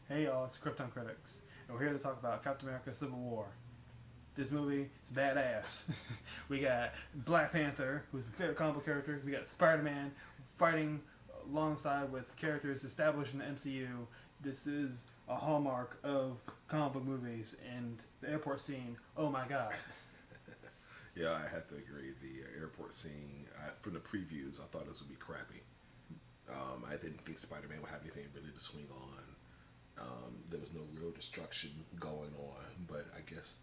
Hey y'all, it's the Krypton Critics, and we're here to talk about Captain America Civil War. This movie is badass. We got Black Panther, who's my favorite comic book character. We got Spider-Man fighting alongside with characters established in the MCU. This is a hallmark of comic book movies, and the airport scene, oh my god. Yeah, I have to agree. The airport scene, from the previews, I thought this would be crappy. I didn't think Spider-Man would have anything really to swing on. There was no real destruction going on, but I guess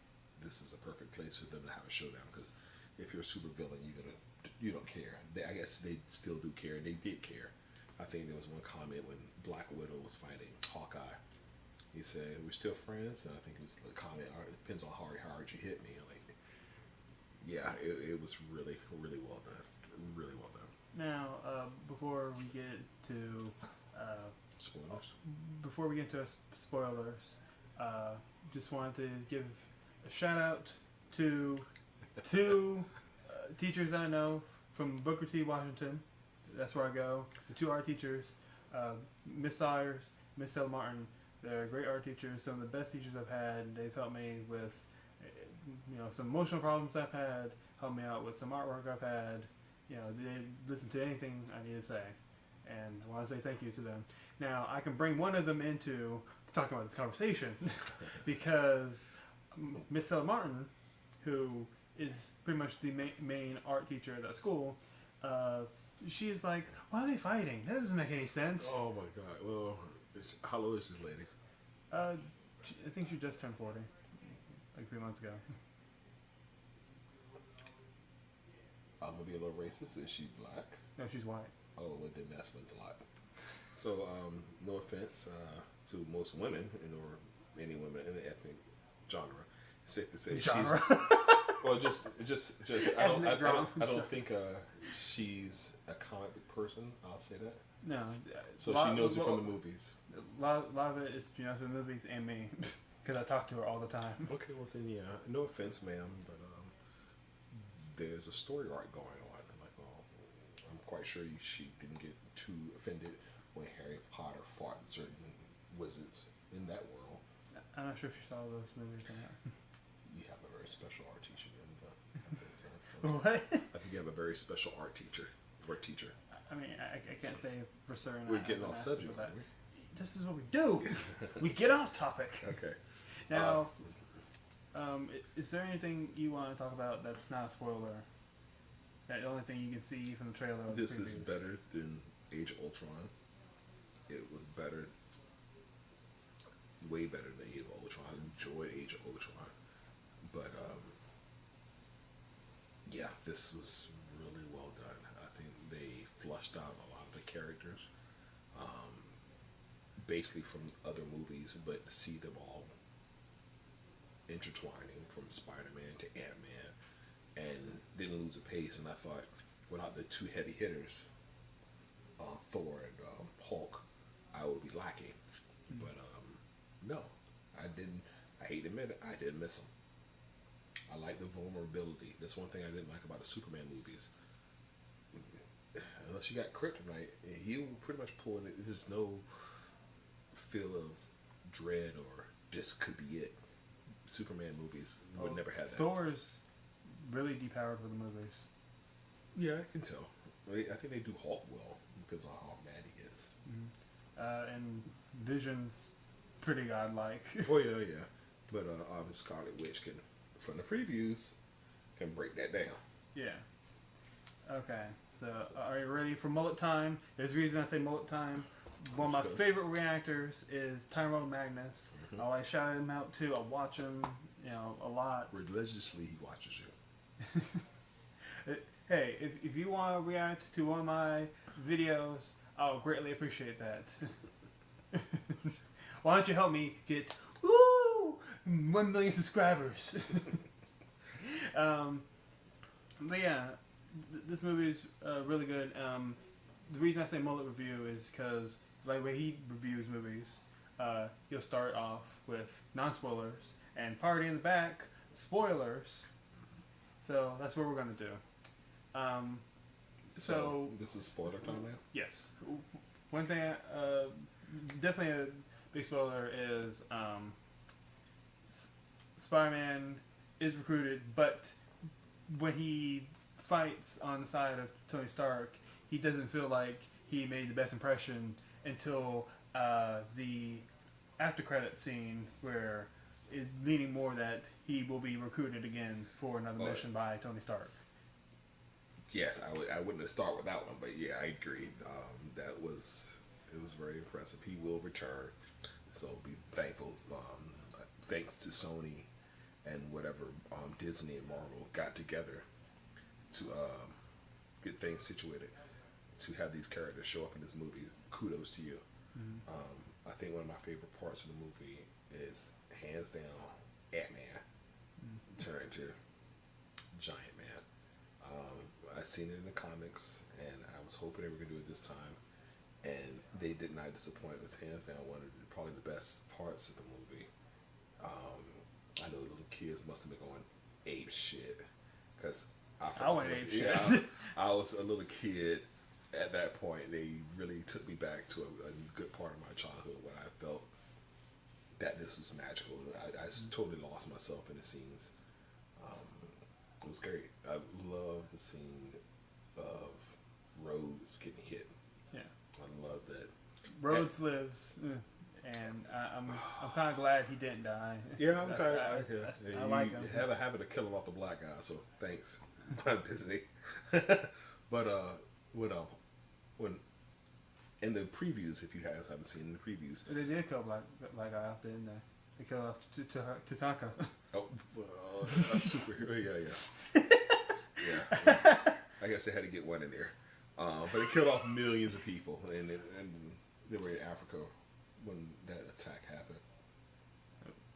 this is a perfect place for them to have a showdown, because if you're a super villain, you don't care. I guess they still do care, and they did care. I think there was one comment when Black Widow was fighting Hawkeye. He said, "We're still friends," and I think it was the comment, "It depends on how hard you hit me." Like, yeah, it was really, really well done. Really well done. Now, before we get to Spoilers. Before we get into spoilers, just wanted to give a shout out to two teachers I know from Booker T. Washington. That's where I go. The two art teachers, Miss Sawyers, Miss Stella Martin. They're great art teachers. Some of the best teachers I've had. They've helped me with, some emotional problems I've had. Helped me out with some artwork I've had. They listen to anything I need to say, and I want to say thank you to them. Now, I can bring one of them into talking about this conversation because Miss Stella Martin, who is pretty much the main art teacher at that school, she's like, "Why are they fighting? That doesn't make any sense." Oh my god. Well, how old is this lady? I think she just turned 40, like 3 months ago. I'm gonna be a little racist. Is she black? No, she's white. Oh, well, then that explains a lot. So, no offense to most women, or any women in the ethnic genre. It's safe to say genre. Well, just I don't think she's a comic book person. I'll say that. No. So she knows it from the movies. A lot of it is from the movies and me, because I talk to her all the time. Okay, well then, yeah. No offense, ma'am, but there's a story arc going on. I'm quite sure she didn't get too offended when Harry Potter fought certain wizards in that world. I'm not sure if you saw those movies or not. You have a very special art teacher. What? I think you have a very special art teacher or teacher. I mean, I can't say for certain. We're getting off subject, aren't we? This is what we do. We get off topic. Okay. Now, is there anything you want to talk about that's not a spoiler? The only thing you can see from the trailer. This is better than Age of Ultron. It was better, way better than Age of Ultron. I enjoyed Age of Ultron, but yeah, this was really well done. I think they flushed out a lot of the characters, basically from other movies, but to see them all intertwining from Spider-Man to Ant-Man, and didn't lose a pace. And I thought, without the two heavy hitters, Thor and Hulk, I would be lacking. Mm-hmm. But no, I didn't. I hate to admit it, I didn't miss them. I like the vulnerability. That's one thing I didn't like about the Superman movies. Unless you got Kryptonite, he will pretty much pull in it. There's no feel of dread or this could be it. Superman movies would never have that. Thor's really depowered for the movies. Yeah, I can tell. I think they do Hulk well. Depends on how mad he is. Mm-hmm. And Vision's pretty godlike. Oh yeah. But obviously Scarlet Witch can, from the previews, can break that down. Yeah. Okay. So are you ready for mullet time? There's a reason I say mullet time. One of my favorite reactors is Tyrone Magnus. Mm-hmm. I like shout him out too. I watch him, a lot. Religiously, he watches you. Hey, if you want to react to one of my videos, I'll greatly appreciate that. Why don't you help me get 1 million subscribers? But yeah, this movie is really good. The reason I say mullet review is because like when he reviews movies, he'll start off with non-spoilers and party in the back spoilers. So that's what we're gonna do. So this is spoiler time now. Yes. One thing, definitely big spoiler is Spider-Man is recruited, but when he fights on the side of Tony Stark, he doesn't feel like he made the best impression until the after credit scene where it's leaning more that he will be recruited again for another mission by Tony Stark. Yes, I wouldn't have started with that one, but yeah, I agreed. It was very impressive. He will return, so be thankful. Thanks to Sony and whatever Disney and Marvel got together to get things situated to have these characters show up in this movie. Kudos to you. I think one of my favorite parts of the movie is hands down Ant-Man turn into Giant Man. I've seen it in the comics, and I was hoping they were going to do it this time, and they did not disappoint. It was hands down one of probably the best parts of the movie. I know little kids must have been going ape shit, because I went ape shit. Yeah, I was a little kid at that point. They really took me back to a good part of my childhood when I felt that this was magical. I just totally lost myself in the scenes. It was great. I love the scene of Rhodes getting hit. Yeah, I love that. Rhodes lives, and I'm kind of glad he didn't die. Yeah, I'm kind of. I like him. You have a habit of killing off the black guy, so thanks, Disney. But when in the previews, if you guys haven't seen the previews, they did kill black guy off, didn't they? They killed off Tatanka. Oh, a superhero, yeah. I guess they had to get one in there, but it killed off millions of people, and they were in Africa when that attack happened.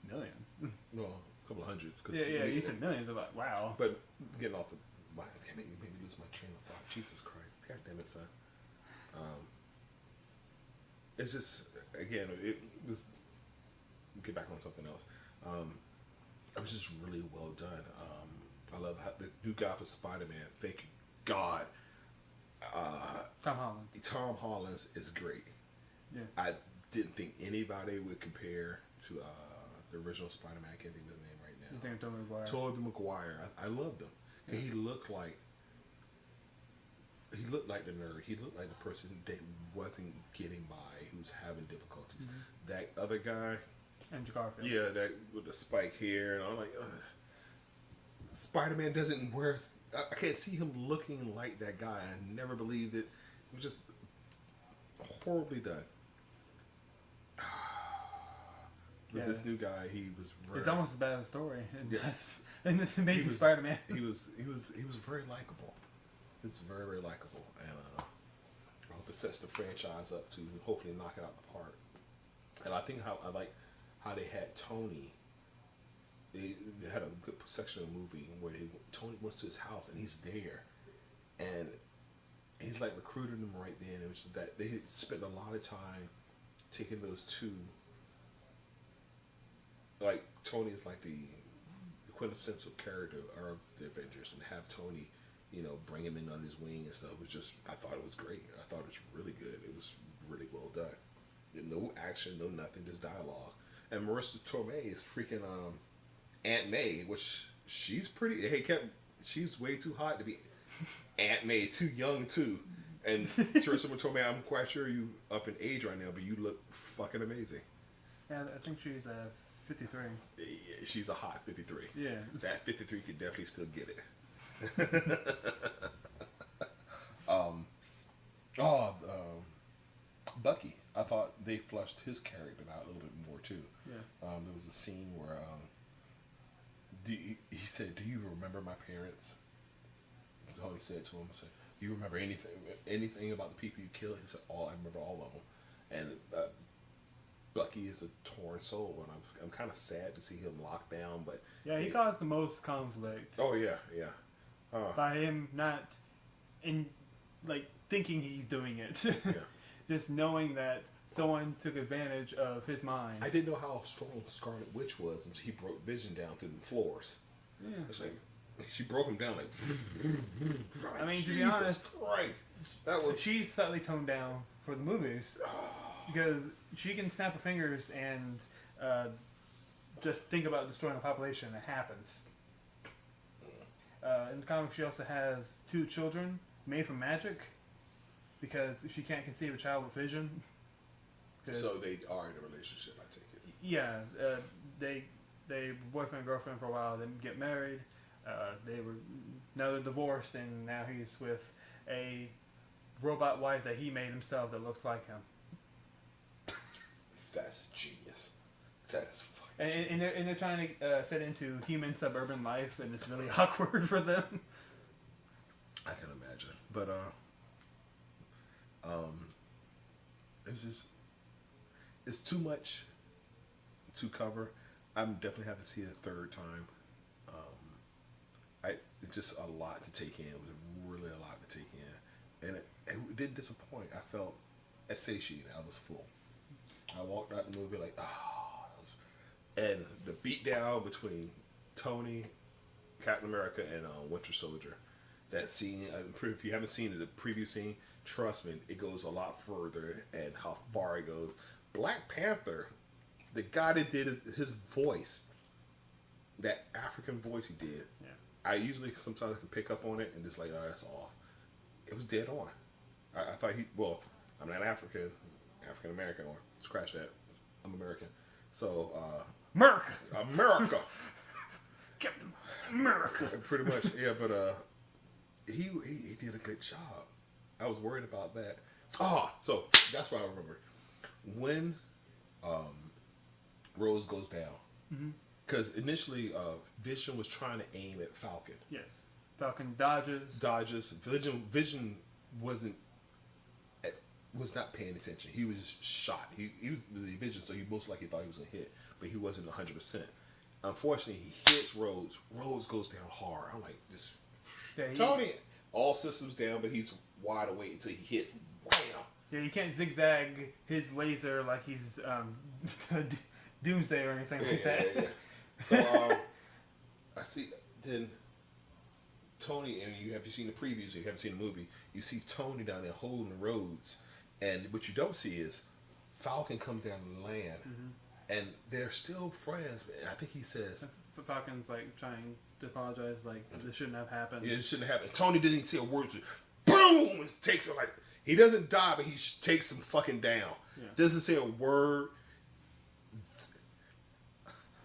Millions? No, a couple of hundreds. Yeah. You said millions. I'm like, wow. But getting off damn it, you made me lose my train of thought. Jesus Christ, God damn it, son. It's just again, it was. Get back on something else. It was just really well done. I love how the new guy for Spider-Man. Thank you, God. Tom Holland. Tom Holland is great. Yeah. I didn't think anybody would compare to the original Spider-Man. I can't think of his name right now. You think of Tobey Maguire? Tobey Maguire. I loved him. Yeah. He looked like the nerd. He looked like the person that wasn't getting by, who's having difficulties. Mm-hmm. That other guy. Andrew Garfield. Yeah, that with the spike hair, and I'm like, Spider-Man doesn't wear. I can't see him looking like that guy. I never believed it. It was just horribly done. With this new guy, he was. It's almost as bad as a story. Yes. And this Amazing Spider-Man. He was very likable. It's very, very likable, and I hope it sets the franchise up to hopefully knock it out the park. And I think how they had Tony. They had a good section of the movie where Tony went to his house and he's there, and he's like recruiting them right then. It was that they spent a lot of time taking those two. Like Tony is like the quintessential character of the Avengers, and have Tony, bring him in on his wing and stuff. It was just, I thought it was great. I thought it was really good. It was really well done. No action, no nothing, just dialogue. And Marissa Tomei is freaking Aunt May, which she's pretty. She's way too hot to be Aunt May, too young too. And Marissa Tomei, I'm quite sure you up in age right now, but you look fucking amazing. Yeah, I think she's 53. Yeah, she's a hot 53. Yeah, that 53 could definitely still get it. Bucky. I thought they flushed his character out a little bit more too. Yeah. There was a scene where he said, "Do you remember my parents?" That's all he said to him. He said, "Do you remember anything about the people you killed?" He said, "I remember all of them." And Bucky is a torn soul, and I'm kind of sad to see him locked down. But yeah, he caused the most conflict. Oh yeah. By him not thinking he's doing it. Yeah. Just knowing that someone took advantage of his mind. I didn't know how strong Scarlet Witch was until he broke Vision down through the floors. Yeah. It's like she broke him down like. I mean, to be honest, Christ, that was. She's slightly toned down for the movies. because she can snap her fingers and just think about destroying a population, and it happens. In the comic, she also has 2 children made from magic because she can't conceive a child with vision. So they are in a relationship, I take it. Yeah, they were boyfriend and girlfriend for a while, then get married. Now they're divorced, and now he's with a robot wife that he made himself that looks like him. That's genius. That is fucking genius. And they're trying to fit into human suburban life, and it's really awkward for them. I can imagine, but it's too much to cover. I'm definitely have to see it a third time. It's just a lot to take in. It was really a lot to take in, and it didn't disappoint. I felt satiated. I was full. I walked out the movie like, and the beatdown between Tony, Captain America, and Winter Soldier. That scene, if you haven't seen it, the preview scene, trust me, it goes a lot further and how far it goes. Black Panther, the guy that did his voice, that African voice he did, yeah. I usually sometimes can pick up on it and just like, oh, that's off. It was dead on. I thought I'm not African American, or scratch that. I'm American. So, America! Captain America! Pretty much, yeah, but he did a good job. I was worried about that. So that's what I remember. When Rose goes down, because initially Vision was trying to aim at Falcon. Yes, Falcon dodges. Vision was not paying attention. He was just shot. He was the Vision, so he most likely thought he was gonna hit, but he wasn't 100%. Unfortunately, he hits Rose. Rose goes down hard. I'm like, this. Yeah, Tony, all systems down, but he's wide awake until he hits. Wham! Yeah, you can't zigzag his laser like he's Doomsday or anything like that. Yeah. So I see then Tony, and you seen the previews, you haven't seen the movie, you see Tony down there holding the roads, and what you don't see is Falcon comes down and land, and they're still friends. I think he says Falcon's like trying to apologize, like this shouldn't have happened. Yeah, it shouldn't have happened. Tony didn't say a word. Boom! It takes him like he doesn't die, but he takes him fucking down. Yeah. Doesn't say a word.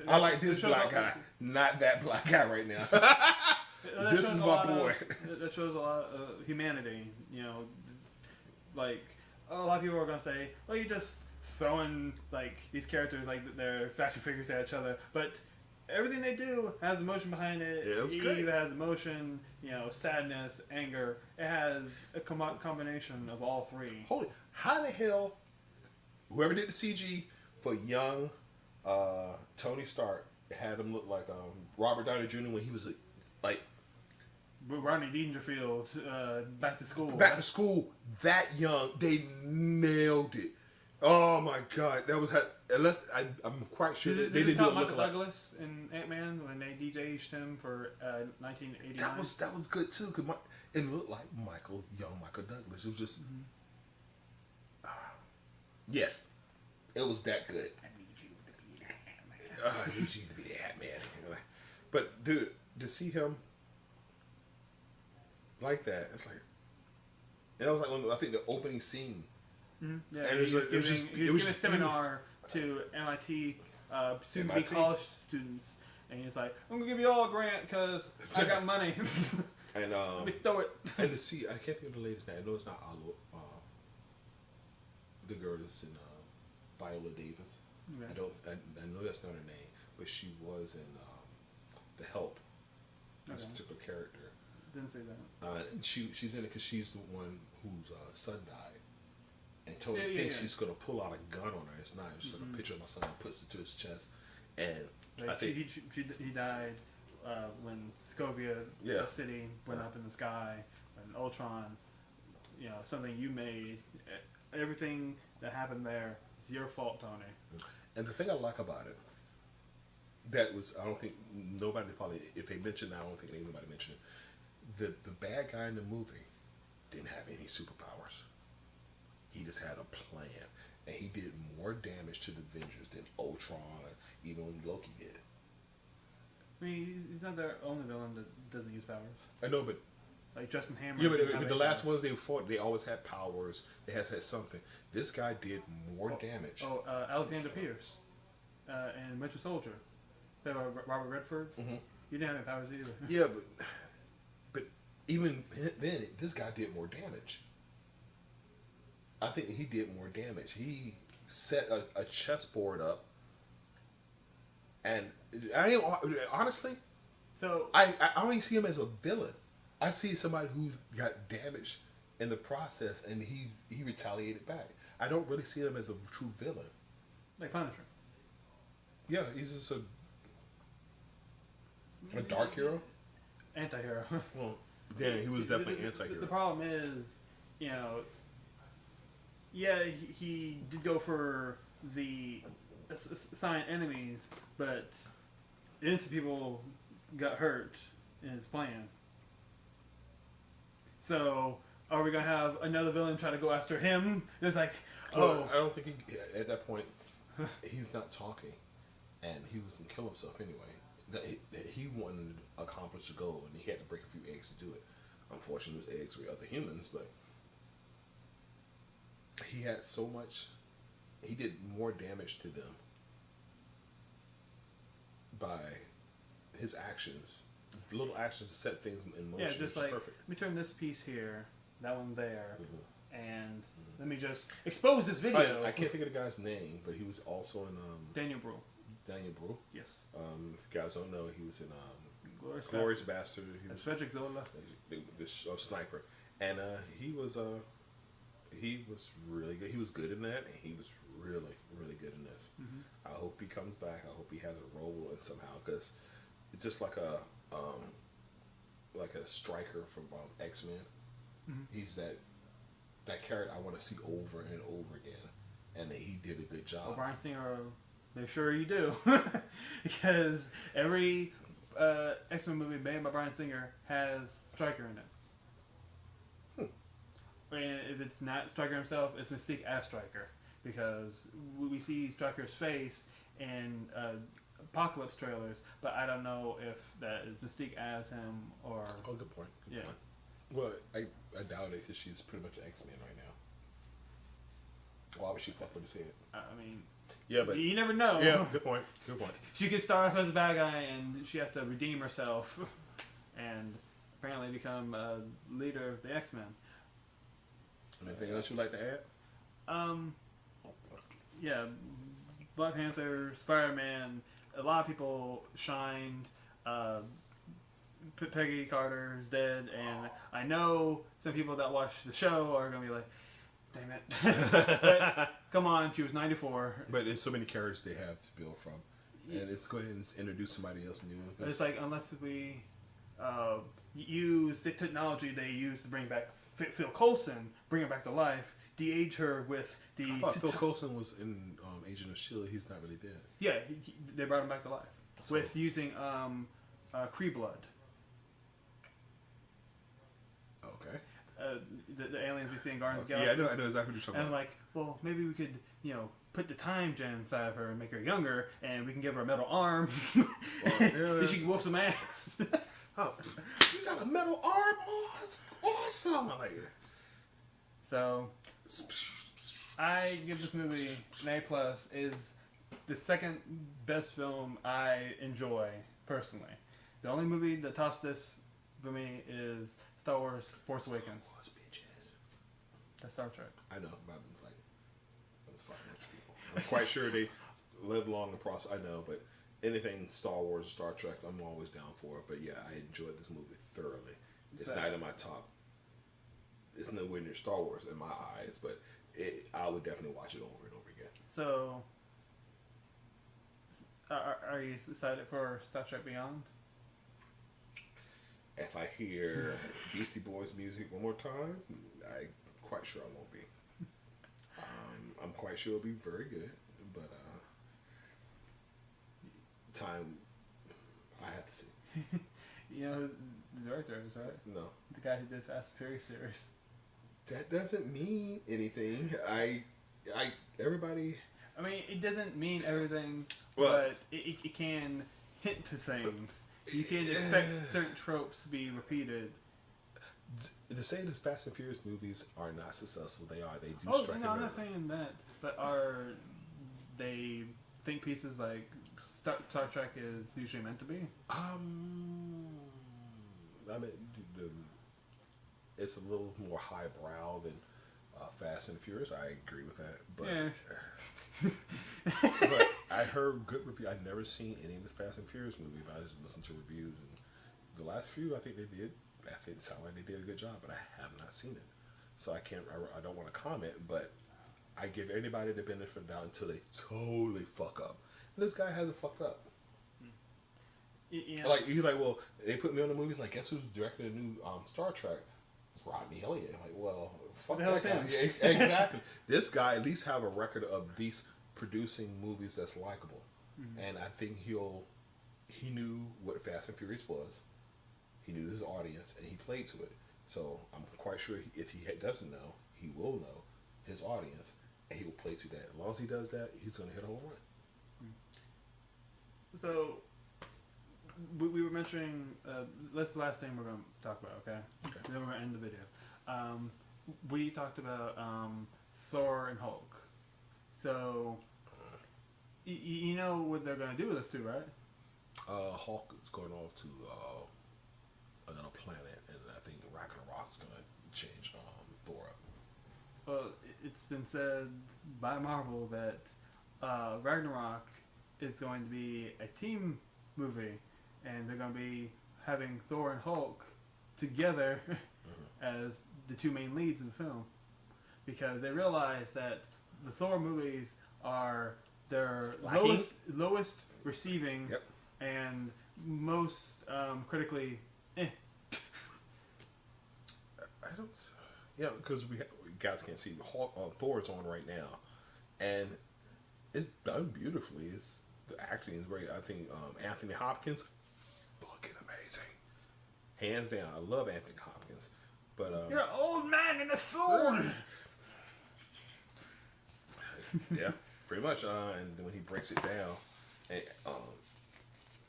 I like this black guy, not that black guy right now. This is my boy. That shows a lot of humanity. You know, like a lot of people are gonna say, "Well, you're just throwing like these characters like they're action figures at each other," but everything they do has emotion behind it. Yeah, it's it great. Either has emotion, sadness, anger. It has a combination of all three. Holy, how the hell? Whoever did the CG for young Tony Stark had him look like Robert Downey Jr. when he was like Rodney Dangerfield, Back to School. Back to School, that young. They nailed it. Oh my God, that was unless I'm quite sure they didn't do it Michael Douglas in Ant-Man when they DJ'd him for 1989. That was good too, cause it looked like young Michael Douglas. It was just yes, it was that good. I need you to be the Hat-Man. I need you to be the Hat-Man. But dude, to see him like that, it's like, and that was like I think the opening scene. Mm-hmm. Yeah, and he was giving a seminar to MIT soon-to-be college students, and he's like, "I'm gonna give you all a grant because I got money." And let me throw it. And to see, I can't think of the lady's name. I know it's not Alo. The girl that's in Viola Davis. Yeah. I know that's not her name, but she was in The Help. This particular character. Didn't say that. And she's in it because she's the one whose son died. And Tony thinks she's going to pull out a gun on her. It's not. It's just like a picture of my son and puts it to his chest. And like I think he died when Sokovia City went up in the sky. And Ultron, something you made. Everything that happened there is your fault, Tony. And the thing I like about it, I don't think nobody probably, if they mentioned it, I don't think anybody mentioned it. The bad guy in the movie didn't have any superpowers. He just had a plan. and he did more damage to the Avengers than Ultron, even Loki did. I mean, he's not the only villain that doesn't use powers. I know, but like Justin Hammer. yeah, but the last ones they fought, they always had powers. They had something. This guy did more damage. Alexander Pierce, and Winter Soldier. Robert Redford. Mm-hmm. You didn't have any powers either. Yeah, but even then, this guy did more damage. I think he did more damage. He set a chessboard up, and honestly, so I only see him as a villain. I see somebody who got damaged in the process, and he retaliated back. I don't really see him as a true villain. Like Punisher. Yeah, he's just a dark hero. Anti-hero. Well, yeah, he was definitely anti-hero. The problem is, yeah, he did go for the assigned enemies, but innocent people got hurt in his plan. So, are we gonna have another villain try to go after him? It's like, I don't think at that point he's not talking, and he was gonna kill himself anyway. He wanted to accomplish a goal, and he had to break a few eggs to do it. Unfortunately, those eggs were other humans, but he had so much. He did more damage to them by his actions, little actions to set things in motion. Yeah, just like, perfect. let me turn this piece here, that one there, and let me just expose this video. I can't think of the guy's name, but he was also in Daniel Brühl. Daniel Brühl. Yes. If you guys don't know, he was in Glorious Bastard. He was Cedric Zola. The sniper, and he was really good. He was good in that, and he was really, really good in this. Mm-hmm. I hope he comes back. I hope he has a role in somehow, because it's just like a striker from X-Men. Mm-hmm. He's that character I want to see over and over again, and he did a good job. Well, Bryan Singer, make sure you do, because every X-Men movie made by Bryan Singer has Stryker in it. And if it's not Stryker himself, it's Mystique as Stryker, because we see Stryker's face in Apocalypse trailers, but I don't know if that is Mystique as him or. Oh, good point. Good point. Well, I doubt it, because she's pretty much an X-Men right now. Why would she fuck with his head? I mean, yeah, but you never know. Yeah, good point. Good point. She could start off as a bad guy, and she has to redeem herself, and apparently become a leader of the X-Men. Anything else you'd like to add? Yeah, Black Panther, Spider-Man. A lot of people shined. Peggy Carter is dead, and I know some people that watch the show are gonna be like, "Damn it!" But come on, she was 94. But there's so many characters they have to build from, and it's go ahead and introduce somebody else new. It's like, unless we use the technology they use to bring back Phil Coulson, bring her back to life, de-age her with the. I thought Phil Coulson was in Agent of S.H.I.E.L.D. He's not really dead. Yeah, they brought him back to life with using Kree blood. Okay. The aliens we see in Guardians of the Yeah, Galaxy. I know exactly what you're talking and about. like, well, maybe we could, put the time gem inside of her and make her younger, and we can give her a metal arm. And she can whoop some ass. Oh, you got a metal arm? Oh, that's awesome! I like it. So, I give this movie an A+. Is the second best film I enjoy, personally. The only movie that tops this for me is Star Wars Force Awakens. That's Star Trek. I know, but it's like, that's fucking rich people. I'm quite sure they live long and prosper. I know, but anything Star Wars or Star Trek, I'm always down for it. But yeah, I enjoyed this movie thoroughly. It's not in my top. It's nowhere near Star Wars in my eyes, but I would definitely watch it over and over again. So, are you excited for Star Trek Beyond? If I hear Beastie Boys music one more time, I'm quite sure I won't be. I'm quite sure it'll be very good, but time I have to see. You know who the director is, right? No. The guy who did Fast and Furious series. That doesn't mean anything. everybody. I mean, it doesn't mean everything, Well, but it can hint to things. You can't expect certain tropes to be repeated. To say the Fast and Furious movies are not successful, they are. They do strike. No, I'm not saying that. But are they think pieces like Star Trek is usually meant to be? I mean, it's a little more highbrow than Fast and Furious. I agree with that, but but I heard good review. I've never seen any of the Fast and Furious movie, but I just listened to reviews, and the last few I think they did. I think it sounded like they did a good job, but I have not seen it, so I can't. I don't want to comment, but I give anybody the benefit of the doubt until they totally fuck up. And this guy hasn't fucked up. Yeah. Like he's like, well, they put me on the movies. Like, guess who's directing a new Star Trek? Rodney Elliott. I'm like, well, fuck that guy. Yeah, exactly. This guy at least have a record of at least producing movies that's likable, and I think he knew what Fast and Furious was. He knew his audience, and he played to it. So I'm quite sure if he doesn't know, he will know his audience, and he will play to that. As long as he does that, he's going to hit a home run. So we were mentioning that's the last thing we're going to talk about, okay? And then we're going to end the video. We talked about Thor and Hulk. So you know what they're going to do with us two, right? Hulk is going off to another planet, and I think Ragnarok's going to change Thor up. Well, it's been said by Marvel that Ragnarok is going to be a team movie, and they're going to be having Thor and Hulk together as the two main leads in the film, because they realize that the Thor movies are their lowest receiving and most critically I don't. Yeah, because we guys can't see. Thor's on right now, and it's done beautifully. The acting is great. I think Anthony Hopkins, fucking amazing, hands down. I love Anthony Hopkins, but you're an old man in a fool. Yeah, pretty much. And then when he breaks it down and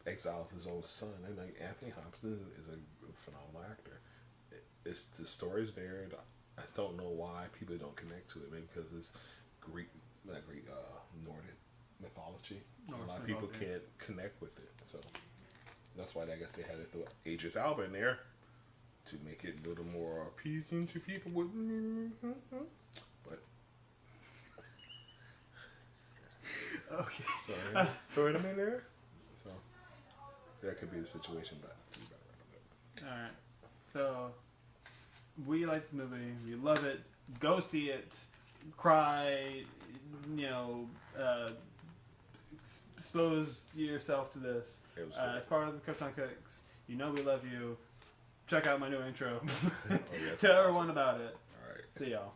exiles his own son, and like Anthony Hopkins is a phenomenal actor. It's the story's there. I don't know why people don't connect to it. Maybe because it's Nordic mythology. A lot of people can't connect with it, so that's why I guess they had to throw Idris Elba in there to make it a little more appeasing to people. But okay, sorry, throw him in there. So that could be the situation, but you better wrap it up. All right, so. We like the movie. We love it. Go see it. Cry. Expose yourself to this. As part of the Krypton Cooks. You know we love you. Check out my new intro. Tell everyone about it. All right. See y'all.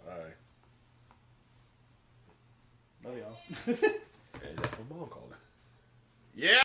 Bye. Love y'all. And that's what Mom called it. Yeah.